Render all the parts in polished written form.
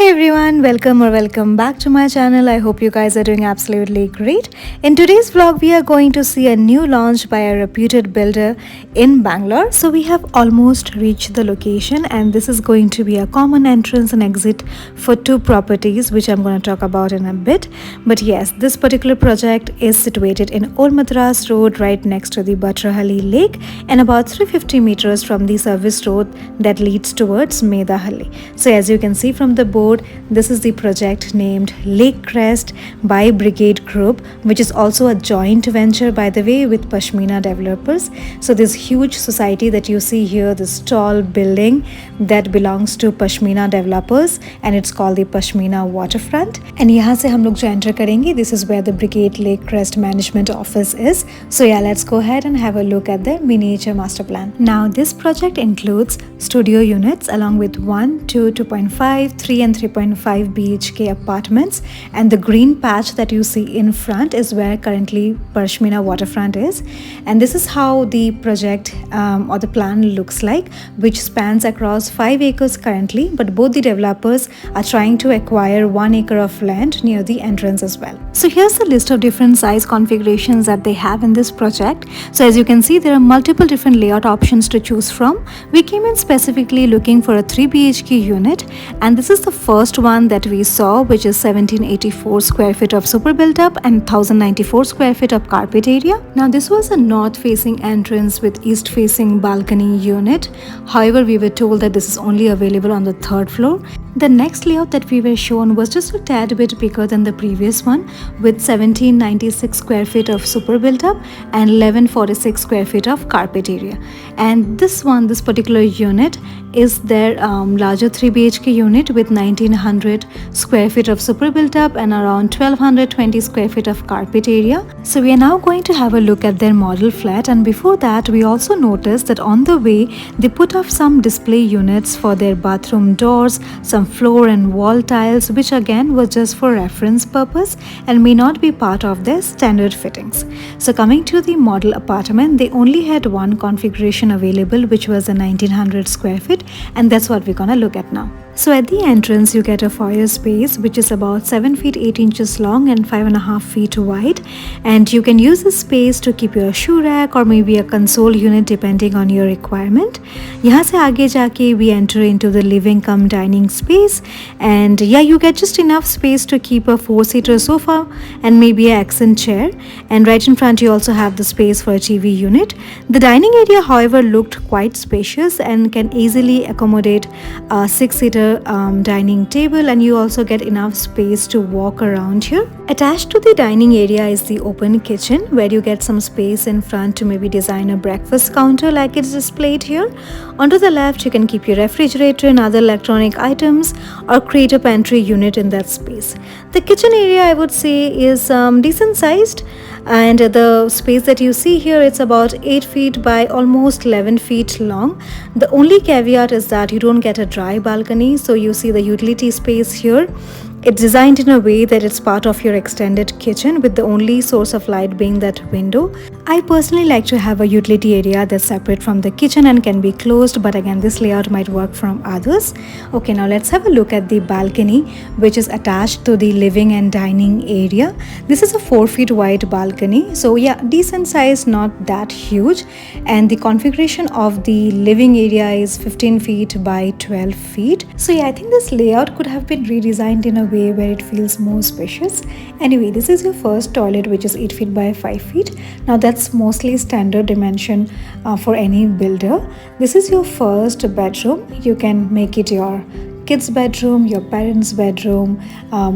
Hey everyone, welcome back to my channel. I hope you guys are doing absolutely great. In today's vlog, we are going to see a new launch by a reputed builder in Bangalore. So we have almost reached the location and this is going to be a common entrance and exit for two properties which I'm going to talk about in a bit. But yes, this particular project is situated in Old Madras Road right next to the Batrahalli Lake and about 350 meters from the service road that leads towards Medahalli. So as you can see from the board, this is the project named Lakecrest by Brigade Group, which is also a joint venture, by the way, with Pashmina developers. So this huge society that you see here, this tall building that belongs to Pashmina developers, and it's called the Pashmina Waterfront. And यहाँ से हम लोग जो enter करेंगे, this is where the Brigade Lakecrest Management Office is. So yeah, let's go ahead and have a look at the miniature master plan. Now this project includes studio units along with 1, 2, 2.5, 3 and 3.5 BHK apartments, and the green patch that you see in front is where currently Pashmina Waterfront is. And this is how the project or the plan looks like, which spans across 5 acres currently, but both the developers are trying to acquire 1 acre of land near the entrance as well. So here's the list of different size configurations that they have in this project. So as you can see, there are multiple different layout options to choose from. We came in specifically looking for a 3 BHK unit, and this is the first one that we saw, which is 1784 square feet of super built up and 1094 square feet of carpet area. Now this was a north facing entrance with east facing balcony unit. However, we were told that this is only available on the 3rd floor. The next layout that we were shown was just a tad bit bigger than the previous one, with 1796 square feet of super built up and 1146 square feet of carpet area. And this particular unit is their larger 3 BHK unit with 1900 square feet of super built up and around 1220 square feet of carpet area. So we are now going to have a look at their model flat, and before that we also noticed that on the way they put up some display units for their bathroom doors, some floor and wall tiles, which again was just for reference purpose and may not be part of their standard fittings. So coming to the model apartment, they only had one configuration available, which was a 1900 square feet, and that's what we're gonna look at now. So at the entrance you get a foyer space which is about 7 feet 8 inches long and 5.5 feet wide, and you can use this space to keep your shoe rack or maybe a console unit depending on your requirement. यहाँ से आगे जाके we enter into the living cum dining space, and yeah, you get just enough space to keep a 4-seater sofa and maybe an accent chair, and right in front you also have the space for a TV unit. The dining area, however, looked quite spacious and can easily accommodate a 6-seater dining table, and you also get enough space to walk around here. Attached to the dining area is the open kitchen, where you get some space in front to maybe design a breakfast counter like it's displayed here. Onto the left you can keep your refrigerator and other electronic items or create a pantry unit in that space. The kitchen area, I would say, is decent sized, and the space that you see here, it's about 8 feet by almost 11 feet long. The only caveat is that you don't get a dry balcony, so you see the utility space here. It's designed in a way that it's part of your extended kitchen, with the only source of light being that window. I personally like to have a utility area that's separate from the kitchen and can be closed, but again this layout might work from others. Okay, now let's have a look at the balcony, which is attached to the living and dining area. This is a 4 feet wide balcony, so yeah, decent size, not that huge, and the configuration of the living area is 15 feet by 12 feet. So yeah, I think this layout could have been redesigned in a way where it feels more spacious. Anyway, this is your first toilet, which is 8 feet by 5 feet. Now that's mostly standard dimension for any builder. This is your first bedroom. You can make it your kids bedroom, your parents bedroom.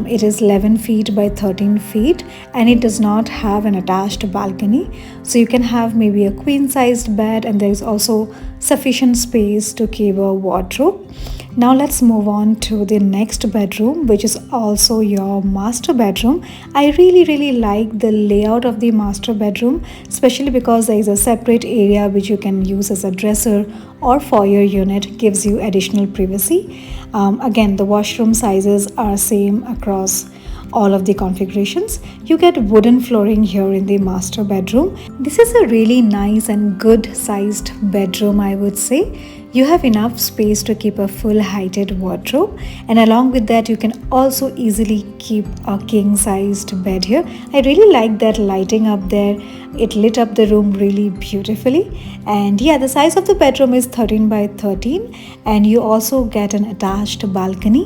It is 11 feet by 13 feet and it does not have an attached balcony, so you can have maybe a queen sized bed, and there is also sufficient space to keep a wardrobe. Now let's move on to the next bedroom, which is also your master bedroom. I really like the layout of the master bedroom, especially because there is a separate area which you can use as a dresser or foyer unit, gives you additional privacy. Again, the washroom sizes are same across all of the configurations. You get wooden flooring here in the master bedroom. This is a really nice and good sized bedroom, I would say. you have enough space to keep a full heighted wardrobe, and along with that you can also easily keep a king sized bed here. I really like that lighting up there. It lit up the room really beautifully. And yeah, the size of the bedroom is 13 by 13, and you also get an attached balcony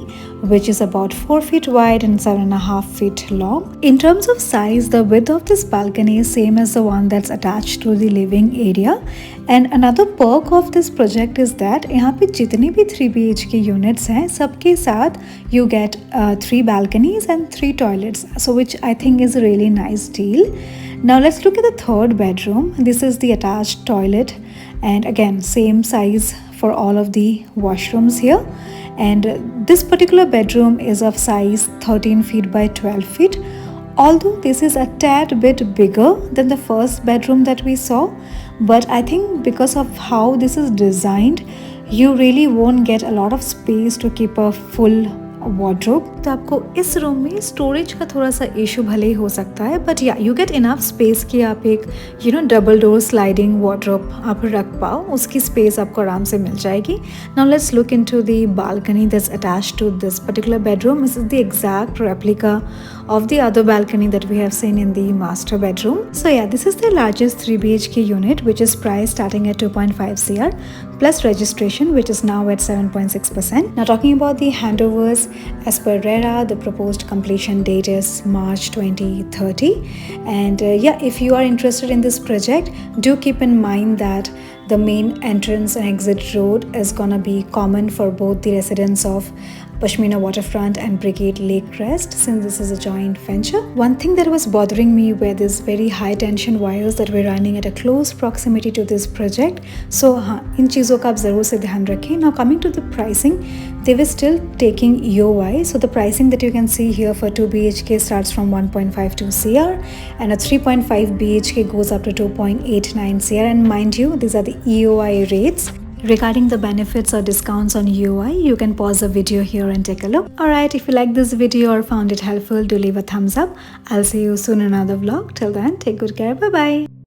which is about 4 feet wide and 7.5 feet long. In terms of size, the width of this balcony is same as the one that's attached to the living area. And another perk of this project is that यहाँ पे जितने भी 3 BHK units हैं सबके साथ you get 3 balconies and 3 toilets, so which I think is a really nice deal. Now let's look at the third bedroom. This is the attached toilet, and again same size for all of the washrooms here. And this particular bedroom is of size 13 feet by 12 feet. Although this is a tad bit bigger than the first bedroom that we saw, but I think because of how this is designed, you really won't get a lot of space to keep a full wardrobe. तो आपको इस room में storage का थोड़ा सा issue भले ही हो सकता है, बट या यू गेट इनफ स्पेस कि आप एक डबल डोर स्लाइडिंग वार्डरोब आप रख पाओ, उसकी स्पेस आपको आराम से मिल जाएगी. Now let's look into the balcony that's attached to this particular bedroom. This is the exact replica of the other balcony that we have seen in the master bedroom. So yeah, this is the largest 3 BHK unit, which is priced starting at 2.5 CR plus registration, which is now at 7.6%. Now talking about the handovers, as per RERA, the proposed completion date is March 2030. And yeah, if you are interested in this project, do keep in mind that the main entrance and exit road is gonna be common for both the residents of Pashmina Waterfront and Brigade Lakecrest, since this is a joint venture. One thing that was bothering me were these very high tension wires that were running at a close proximity to this project. So इन चीज़ों का आप ज़रूर से ध्यान रखें. Now coming to the pricing, they were still taking EOI. So the pricing that you can see here for 2 BHK starts from 1.52 CR, and a 3.5 BHK goes up to 2.89 CR. And mind you, these are the EOI rates. Regarding the benefits or discounts on EOI, you can pause the video here and take a look. Alright, if you liked this video or found it helpful, do leave a thumbs up. I'll see you soon in another vlog. Till then, take good care. Bye bye.